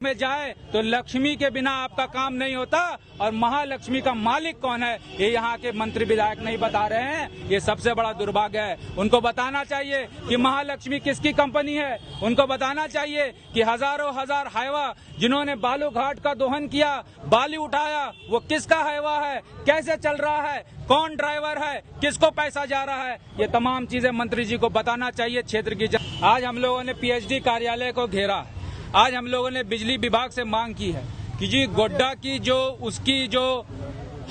में जाए तो लक्ष्मी के बिना आपका काम नहीं होता और महालक्ष्मी का मालिक कौन है ये यहाँ के मंत्री विधायक नहीं बता रहे हैं। ये सबसे बड़ा दुर्भाग्य है। उनको बताना चाहिए कि महालक्ष्मी किसकी कंपनी है। उनको बताना चाहिए कि हजारों हजार हाईवा जिन्होंने बालू घाट का दोहन किया, बालू उठाया, वो किसका हाईवा है, कैसे चल रहा है, कौन ड्राइवर है, किसको पैसा जा रहा है, ये तमाम चीजें मंत्री जी को बताना चाहिए। क्षेत्र की आज हम लोगों ने पीएचडी कार्यालय को घेरा है। आज हम लोगों ने बिजली विभाग से मांग की है कि जी गोड्डा की उसकी जो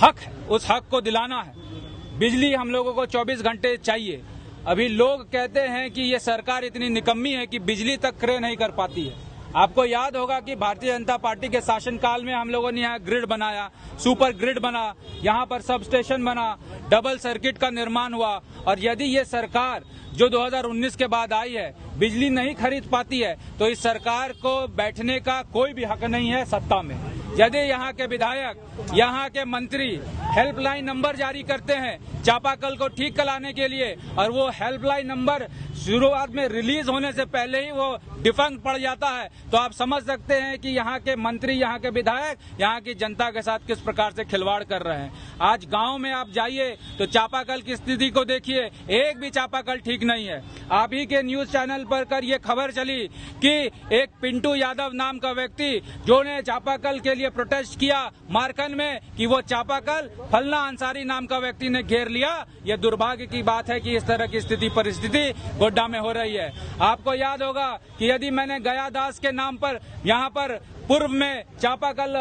हक है उस हक को दिलाना है। बिजली हम लोगों को 24 घंटे चाहिए। अभी लोग कहते हैं कि ये सरकार इतनी निकम्मी है कि बिजली तक क्रय नहीं कर पाती है। आपको याद होगा कि भारतीय जनता पार्टी के शासनकाल में हम लोगों ने यहाँ ग्रिड बनाया, सुपर ग्रिड बना, यहाँ पर सब स्टेशन बना, डबल सर्किट का निर्माण हुआ। और यदि ये सरकार जो 2019 के बाद आई है बिजली नहीं खरीद पाती है तो इस सरकार को बैठने का कोई भी हक नहीं है सत्ता में। यदि यहाँ के विधायक, यहाँ के मंत्री हेल्पलाइन नंबर जारी करते हैं चापाकल को ठीक कराने के लिए और वो हेल्पलाइन नंबर शुरुआत में रिलीज होने से पहले ही वो डिफंक्ट पड़ जाता है, तो आप समझ सकते हैं कि यहाँ के मंत्री, यहाँ के विधायक यहाँ की जनता के साथ किस प्रकार से खिलवाड़ कर रहे हैं। आज गांव में आप जाइए तो चापाकल की स्थिति को देखिए, एक भी चापाकल ठीक नहीं है। आप ही के न्यूज चैनल पर कर ये खबर चली कि एक पिंटू यादव नाम का व्यक्ति जो ने चापाकल के लिए प्रोटेस्ट किया मारकन में कि वो चापाकल फलना अंसारी नाम का व्यक्ति ने घेर लिया। ये दुर्भाग्य की बात है कि इस तरह की स्थिति परिस्थिति गोड्डा में हो रही है। आपको याद होगा कि यदि मैंने गया दास के नाम पर यहाँ पर पूर्व में चापाकल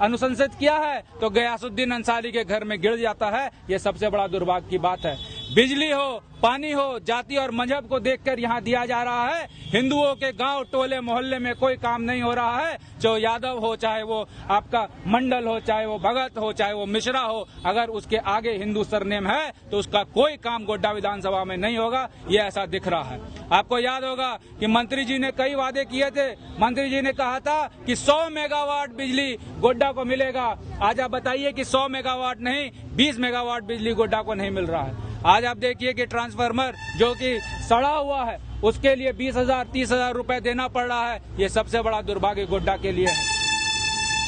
अनुशंसित किया है तो गयासुद्दीन अंसारी के घर में गिर जाता है। ये सबसे बड़ा दुर्भाग्य की बात है। बिजली हो, पानी हो, जाति और मजहब को देखकर यहाँ दिया जा रहा है। हिंदुओं के गांव, टोले, मोहल्ले में कोई काम नहीं हो रहा है। जो यादव हो, चाहे वो आपका मंडल हो, चाहे वो भगत हो, चाहे वो मिश्रा हो, अगर उसके आगे हिंदू सरनेम है तो उसका कोई काम गोड्डा विधानसभा में नहीं होगा। ये ऐसा दिख रहा है। आपको याद होगा कि मंत्री जी ने कई वादे किए थे। मंत्री जी ने कहा था कि 100 मेगावाट बिजली गोड्डा को मिलेगा। आज आप बताइए कि 100 मेगावाट नहीं, 20 मेगावाट बिजली गोड्डा को नहीं मिल रहा है। आज आप देखिए कि ट्रांसफार्मर जो कि सड़ा हुआ है उसके लिए 20,000 30,000 रुपए देना पड़ रहा है। ये सबसे बड़ा दुर्भाग्य गोड्डा के लिए है।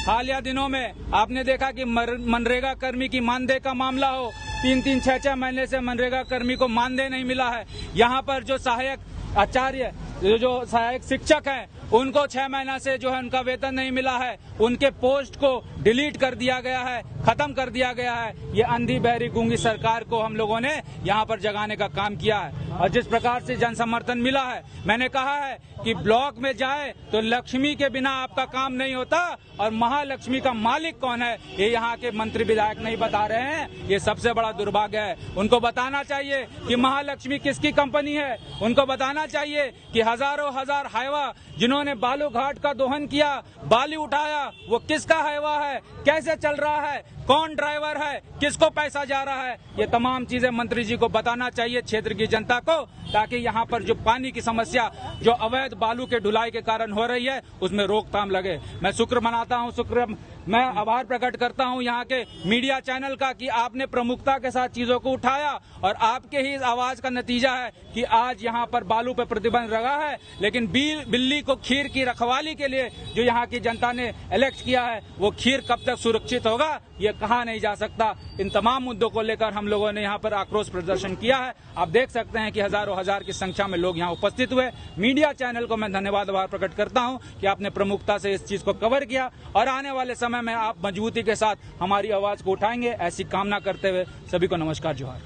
हालिया दिनों में आपने देखा कि मनरेगा कर्मी की मानदेय का मामला हो, 3-3 6-6 महीने से मनरेगा कर्मी को मानदेय नहीं मिला है। यहाँ पर जो सहायक आचार्य, जो सहायक शिक्षक हैं उनको 6 महीना से जो है उनका वेतन नहीं मिला है। उनके पोस्ट को डिलीट कर दिया गया है, खत्म कर दिया गया है। ये अंधी बहरी गूंगी सरकार को हम लोगों ने यहाँ पर जगाने का काम किया है। और जिस प्रकार से जन समर्थन मिला है, मैंने कहा है कि ब्लॉक में जाए तो लक्ष्मी के बिना आपका काम नहीं होता और महालक्ष्मी का मालिक कौन है ये यहाँ के मंत्री विधायक नहीं बता रहे हैं। ये सबसे बड़ा दुर्भाग्य है। उनको बताना चाहिए कि महालक्ष्मी किसकी कंपनी है। उनको बताना चाहिए कि हजारों हजार हाईवा जिन्होंने बालू घाट का दोहन किया, बालू उठाया, वो किसका हाईवा है, कैसे चल रहा है, कौन ड्राइवर है, किसको पैसा जा रहा है। ये तमाम चीजें मंत्री जी को बताना चाहिए क्षेत्र की जनता को, ताकि यहाँ पर जो पानी की समस्या जो अवैध बालू के ढुलाई के कारण हो रही है उसमें रोकथाम लगे। मैं शुक्र मनाता हूँ, मैं आभार प्रकट करता हूँ यहाँ के मीडिया चैनल का कि आपने प्रमुखता के साथ चीजों को उठाया और आपके ही आवाज का नतीजा है कि आज यहाँ पर बालू पर प्रतिबंध लगा है। लेकिन बिल्ली को खीर की रखवाली के लिए जो यहाँ की जनता ने इलेक्ट किया है वो खीर कब तक सुरक्षित होगा ये कहा नहीं जा सकता। इन तमाम मुद्दों को लेकर हम लोगों ने यहाँ पर आक्रोश प्रदर्शन किया है। आप देख सकते हैं कि हजारों हजार की संख्या में लोग यहाँ उपस्थित हुए। मीडिया चैनल को मैं धन्यवाद आभार प्रकट करता हूँ कि आपने प्रमुखता से इस चीज को कवर किया और आने वाले समय में आप मजबूती के साथ हमारी आवाज को उठाएंगे, ऐसी कामना करते हुए सभी को नमस्कार, जोहार।